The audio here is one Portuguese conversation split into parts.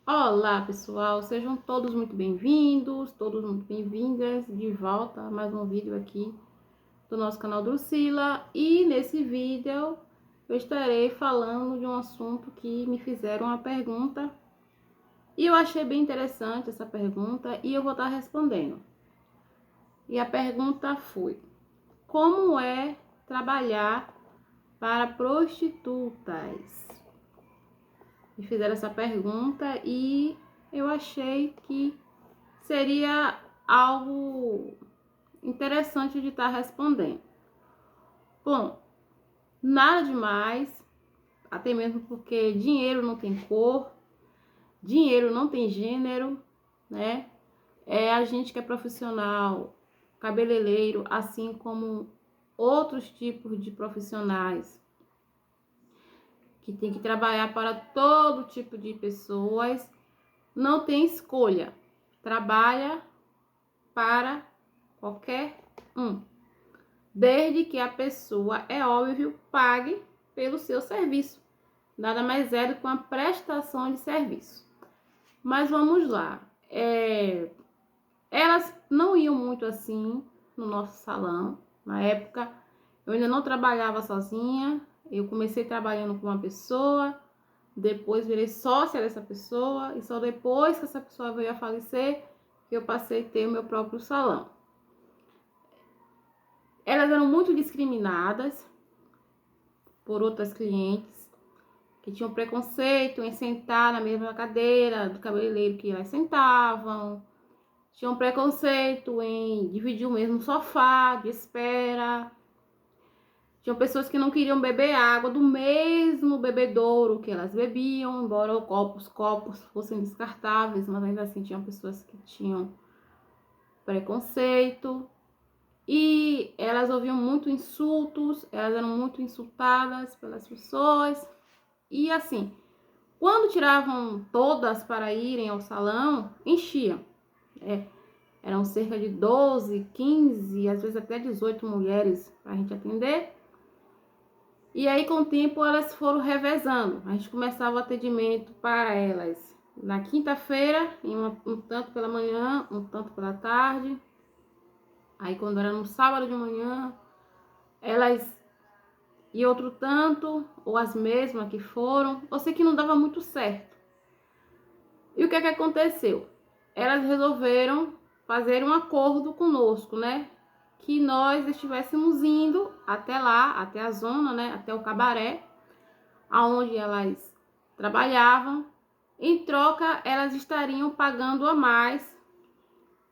Olá, pessoal, sejam todos muito bem-vindos, todos muito bem-vindas de volta a mais um vídeo aqui do nosso canal Drusila. E nesse vídeo eu estarei falando de um assunto que me fizeram uma pergunta e eu achei bem interessante essa pergunta e eu vou estar respondendo. E a pergunta foi: como é trabalhar para prostitutas? Me fizeram essa pergunta e eu achei que seria algo interessante de estar respondendo. Bom, nada demais, até mesmo porque dinheiro não tem cor, dinheiro não tem gênero, né? É a gente que é profissional, cabeleireiro, assim como outros tipos de profissionais que tem que trabalhar para todo tipo de pessoas, não tem escolha. Trabalha para qualquer um, desde que a pessoa, é óbvio, pague pelo seu serviço. Nada mais é do que uma prestação de serviço. Mas vamos lá. Elas não iam muito assim no nosso salão. Na época, eu ainda não trabalhava sozinha. Eu comecei trabalhando com uma pessoa, depois virei sócia dessa pessoa, e só depois que essa pessoa veio a falecer, que eu passei a ter o meu próprio salão. Elas eram muito discriminadas por outras clientes que tinham preconceito em sentar na mesma cadeira do cabeleireiro que elas sentavam, tinham preconceito em dividir o mesmo sofá de espera, tinham pessoas que não queriam beber água do mesmo bebedouro que elas bebiam, embora os copos fossem descartáveis, mas ainda assim tinham pessoas que tinham preconceito. E elas ouviam muito insultos, elas eram muito insultadas pelas pessoas. E assim, quando tiravam todas para irem ao salão, enchiam. Eram cerca de 12, 15, às vezes até 18 mulheres para a gente atender. E aí, com o tempo, elas foram revezando. A gente começava o atendimento para elas na quinta-feira, um tanto pela manhã, um tanto pela tarde. Aí, quando era no sábado de manhã, elas e outro tanto, ou as mesmas que foram. Eu sei que não dava muito certo. E o que é que aconteceu? Elas resolveram fazer um acordo conosco, né? Que nós estivéssemos indo até lá, até a zona, né? Até o cabaré, aonde elas trabalhavam. Em troca, elas estariam pagando a mais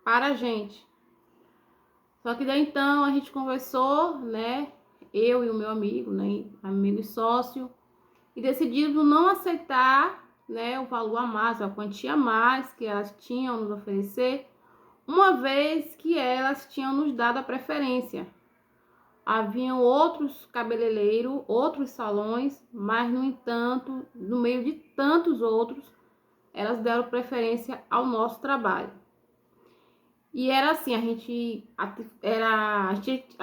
para a gente. Só que daí então a gente conversou, né? Eu e o meu amigo, né? Amigo e sócio, e decidimos não aceitar, né, o valor a mais, a quantia a mais que elas tinham nos oferecer, uma vez que elas tinham nos dado a preferência. Haviam outros cabeleireiros, outros salões, mas no entanto, no meio de tantos outros, elas deram preferência ao nosso trabalho. E era assim,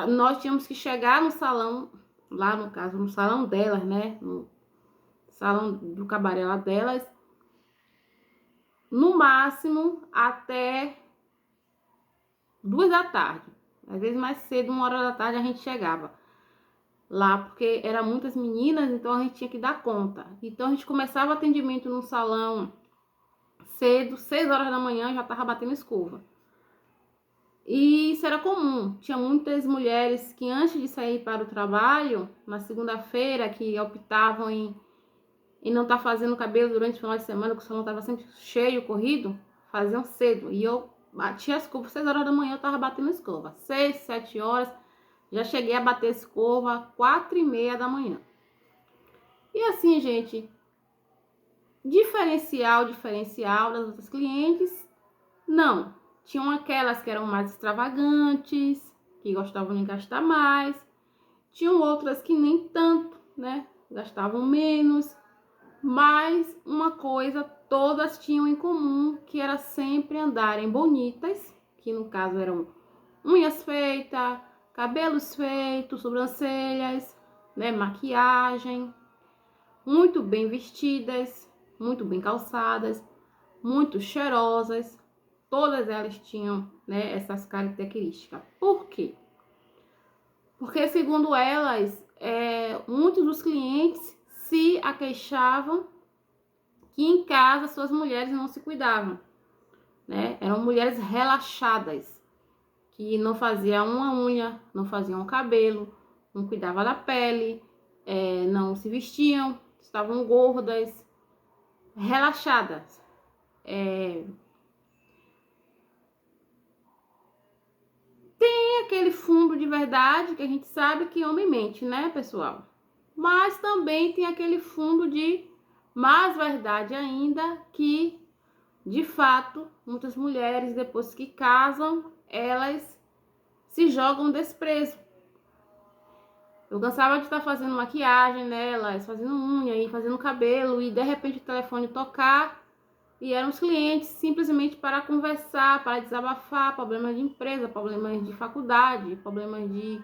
nós tínhamos que chegar no salão, lá no caso, no salão delas, né, no salão do cabaré lá delas, no máximo até 2 da tarde. Às vezes mais cedo, 1 hora da tarde, a gente chegava lá, porque eram muitas meninas, então a gente tinha que dar conta. Então a gente começava o atendimento no salão cedo, 6 horas da manhã, já tava batendo escova. E isso era comum. Tinha muitas mulheres que antes de sair para o trabalho, na segunda-feira, que optavam em não estar fazendo cabelo durante o final de semana, que o salão estava sempre cheio, corrido, faziam cedo. E eu batia a escova, 6 horas da manhã eu tava batendo escova. 6, 7 horas, já cheguei a bater escova 4h30 da manhã. E assim, gente, diferencial das outras clientes, não. Tinham aquelas que eram mais extravagantes, que gostavam de gastar mais. Tinham outras que nem tanto, né? Gastavam menos. Mas uma coisa todas tinham em comum, que era sempre andarem bonitas, que no caso eram unhas feitas, cabelos feitos, sobrancelhas, né, maquiagem, muito bem vestidas, muito bem calçadas. muito cheirosas, todas elas tinham, né, essas características. Por quê? Porque, segundo elas, muitos dos clientes se aqueixavam que em casa suas mulheres não se cuidavam, né? Eram mulheres relaxadas, que não faziam uma unha, não faziam um cabelo, não cuidavam da pele, não se vestiam, estavam gordas, relaxadas. Tem aquele fundo de verdade que a gente sabe que homem mente, né, pessoal? Mas também tem aquele fundo de mais verdade ainda, que de fato muitas mulheres, depois que casam, elas se jogam desprezo. Eu cansava de estar fazendo maquiagem nelas, fazendo unha e fazendo cabelo, e de repente o telefone tocar e eram os clientes simplesmente para conversar, para desabafar, problemas de empresa, problemas de faculdade, problemas de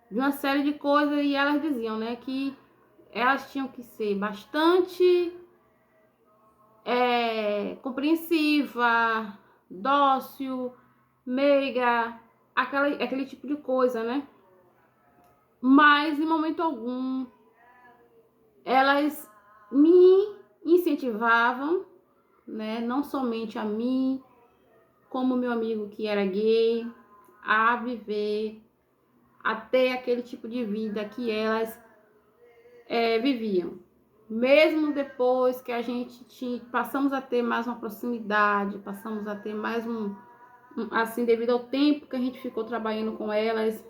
uma série de coisas, e elas diziam, né, que elas tinham que ser bastante compreensiva, dócil, meiga, aquele tipo de coisa, né? Mas em momento algum elas me incentivavam, né, não somente a mim, como meu amigo que era gay, a viver até aquele tipo de vida que elas viviam. Mesmo depois que a gente passamos a ter mais uma proximidade, passamos a ter mais assim, devido ao tempo que a gente ficou trabalhando com elas,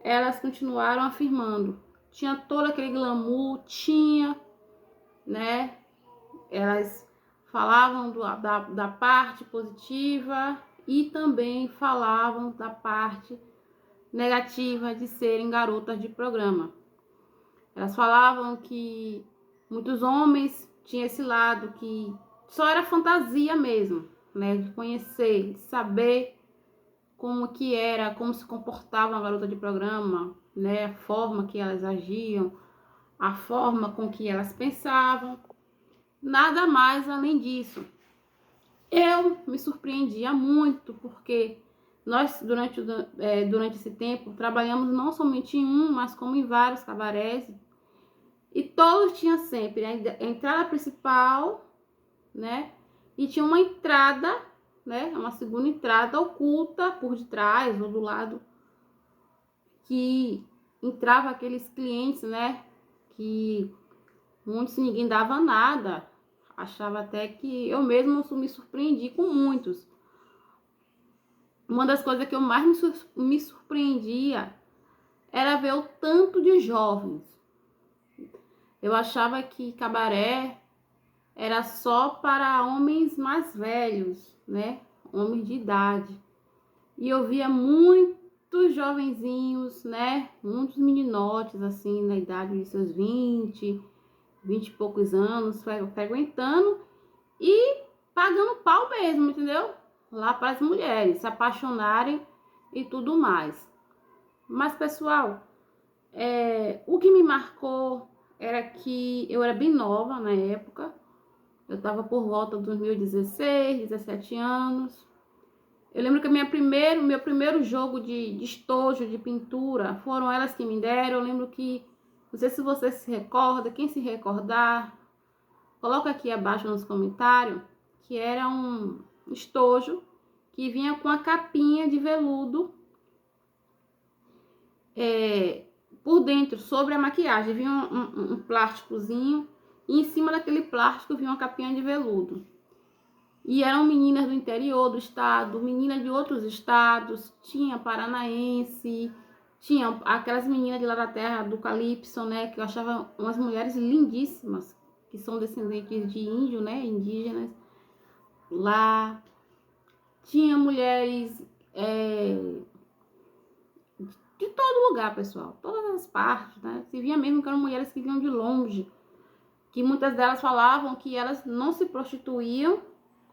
elas continuaram afirmando. Tinha todo aquele glamour, tinha, né? Elas falavam da parte positiva e também falavam da parte negativa de serem garotas de programa. Elas falavam que muitos homens tinham esse lado que só era fantasia mesmo, né? De conhecer, de saber como que era, como se comportava uma garota de programa, né? A forma que elas agiam, a forma com que elas pensavam. Nada mais além disso. Eu me surpreendia muito, porque nós, durante esse tempo, trabalhamos não somente em um, mas como em vários cabarés, e todos tinham sempre a entrada principal, né? E tinha uma entrada, né? Uma segunda entrada oculta por detrás ou do lado, que entrava aqueles clientes, né? Que muitos ninguém dava nada. Achava até que eu mesmo me surpreendi com muitos. Uma das coisas que eu mais me surpreendia era ver o tanto de jovens. Eu achava que cabaré era só para homens mais velhos, né? Homens de idade. E eu via muitos jovenzinhos, né? Muitos meninotes, assim, na idade de seus 20 e poucos anos, frequentando e pagando pau mesmo, entendeu? Lá para as mulheres se apaixonarem e tudo mais. Mas, pessoal, o que me marcou era que eu era bem nova na época. Eu estava por volta dos meus 16, 17 anos. Eu lembro que meu primeiro jogo de estojo, de pintura, foram elas que me deram. Eu lembro que, não sei se você se recorda, quem se recordar, coloca aqui abaixo nos comentários, que era um estojo que vinha com a capinha de veludo por dentro, sobre a maquiagem. Vinha um plásticozinho e em cima daquele plástico vinha uma capinha de veludo. E eram meninas do interior do estado, meninas de outros estados, tinha paranaense, tinha aquelas meninas de lá da terra do Calypso, né, que eu achava umas mulheres lindíssimas, que são descendentes de índio, né, indígenas. Lá tinha mulheres de todo lugar, pessoal, todas as partes, né? Se via mesmo que eram mulheres que vinham de longe, que muitas delas falavam que elas não se prostituíam,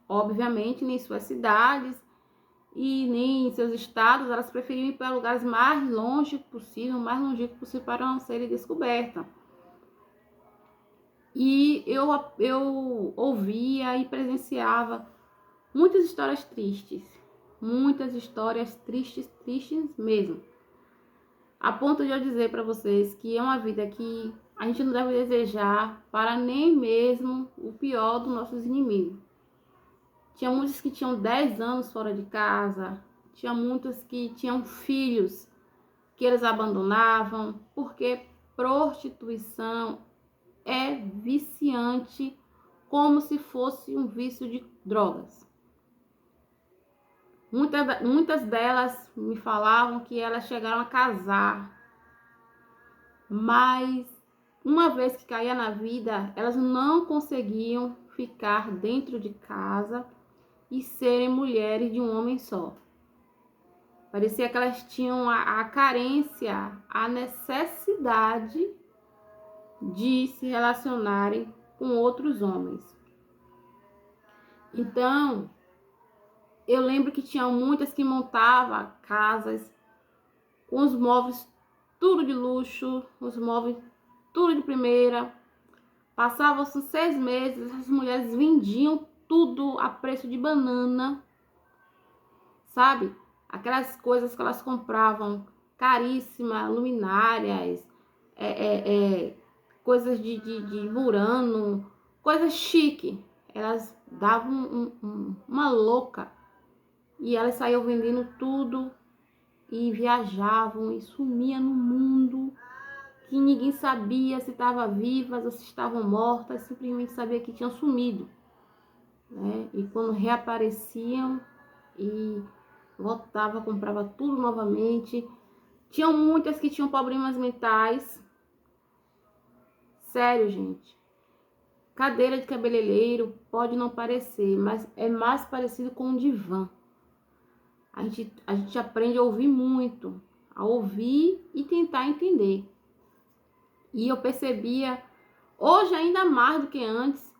obviamente, nem em suas cidades e nem em seus estados. Elas preferiam ir para lugares mais longe possível, mais longínquos possível, para não serem descobertas. E eu ouvia e presenciava muitas histórias tristes, tristes mesmo. A ponto de eu dizer para vocês que é uma vida que a gente não deve desejar para nem mesmo o pior dos nossos inimigos. Tinha muitos que tinham 10 anos fora de casa, tinha muitos que tinham filhos que eles abandonavam, porque prostituição é viciante como se fosse um vício de drogas. Muitas delas me falavam que elas chegaram a casar, mas uma vez que caía na vida, elas não conseguiam ficar dentro de casa e serem mulheres de um homem só. Parecia que elas tinham a carência, a necessidade de se relacionarem com outros homens. Então, eu lembro que tinham muitas que montavam casas com os móveis tudo de luxo, os móveis tudo de primeira. Passavam-se 6 meses, as mulheres vendiam tudo a preço de banana, sabe? Aquelas coisas que elas compravam caríssimas, luminárias, coisas de Murano, coisas chique. Elas davam uma louca e elas saíam vendendo tudo e viajavam e sumiam no mundo, que ninguém sabia se estavam vivas ou se estavam mortas, simplesmente sabia que tinham sumido, né? E quando reapareciam e voltava, comprava tudo novamente. Tinham muitas que tinham problemas mentais. Sério, gente. Cadeira de cabeleireiro pode não parecer, mas é mais parecido com um divã. A gente aprende a ouvir muito, a ouvir e tentar entender. E eu percebia, hoje ainda mais do que antes,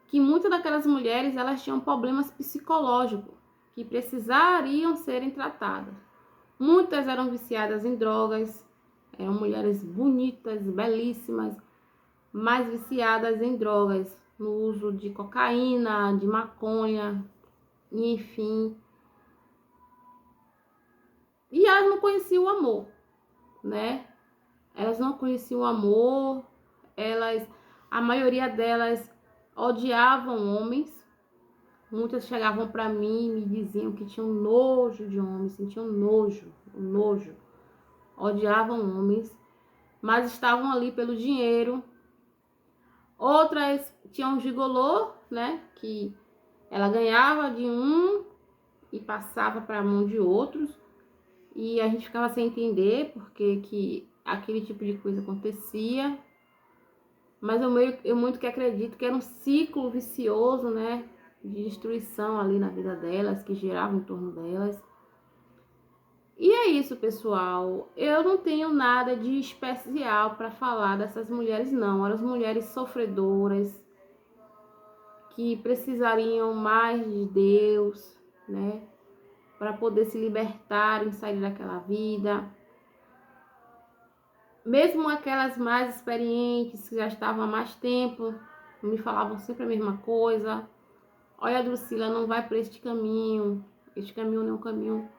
que muitas daquelas mulheres elas tinham problemas psicológicos que precisariam serem tratadas. Muitas eram viciadas em drogas, eram mulheres bonitas, belíssimas, mas viciadas em drogas, no uso de cocaína, de maconha, enfim. E elas não conheciam o amor, né? Elas não conheciam o amor, a maioria delas odiavam homens. Muitas chegavam para mim e me diziam que tinham nojo de homens, sentiam nojo, odiavam homens, mas estavam ali pelo dinheiro. Outras tinham gigolô, né, que ela ganhava de um e passava para a mão de outros, e a gente ficava sem entender porque que aquele tipo de coisa acontecia. Mas eu muito que acredito que era um ciclo vicioso, né, de destruição ali na vida delas, que girava em torno delas. E é isso, pessoal. Eu não tenho nada de especial para falar dessas mulheres, não. Eram mulheres sofredoras, que precisariam mais de Deus, né, para poder se libertarem, sair daquela vida. Mesmo aquelas mais experientes, que já estavam há mais tempo, me falavam sempre a mesma coisa. Olha, Drusila, não vai por este caminho não é um caminho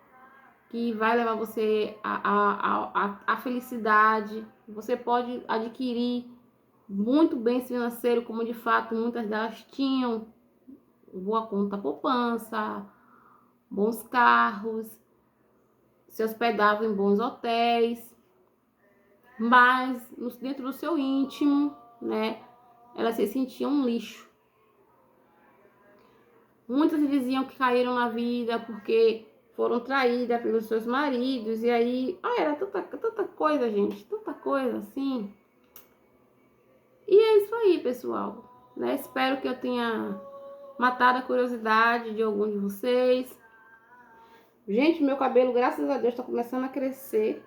que vai levar você à felicidade. Você pode adquirir muito bem financeiro, como de fato muitas delas tinham, boa conta poupança, bons carros, se hospedavam em bons hotéis, mas dentro do seu íntimo, né, elas se sentiam um lixo. Muitas diziam que caíram na vida porque foram traídas pelos seus maridos, e aí, era tanta coisa, gente, tanta coisa assim. E é isso aí, pessoal, né? Espero que eu tenha matado a curiosidade de algum de vocês. Gente, meu cabelo, graças a Deus, tá começando a crescer.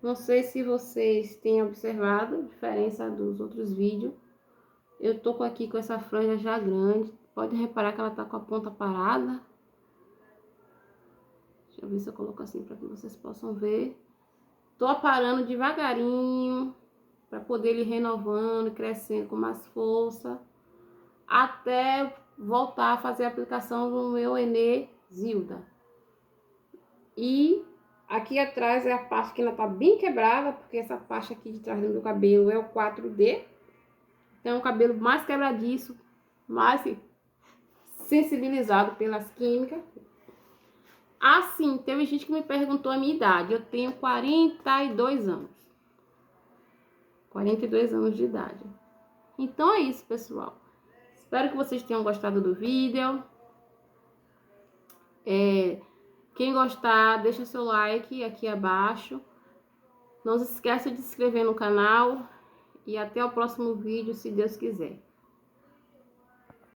Não sei se vocês têm observado a diferença dos outros vídeos. Eu tô aqui com essa franja já grande. Pode reparar que ela tá com a ponta parada. Deixa eu ver se eu coloco assim para que vocês possam ver. Tô aparando devagarinho. para poder ir renovando, crescendo com mais força, até voltar a fazer a aplicação do meu Enê Zilda. E aqui atrás é a parte que ainda tá bem quebrada, porque essa parte aqui de trás do meu cabelo é o 4D. Então é um cabelo mais quebradiço, mais sensibilizado pelas químicas. Assim, teve gente que me perguntou a minha idade. Eu tenho 42 anos. 42 anos de idade. Então é isso, pessoal. Espero que vocês tenham gostado do vídeo. Quem gostar, deixa seu like aqui abaixo. Não se esqueça de se inscrever no canal. E até o próximo vídeo, se Deus quiser.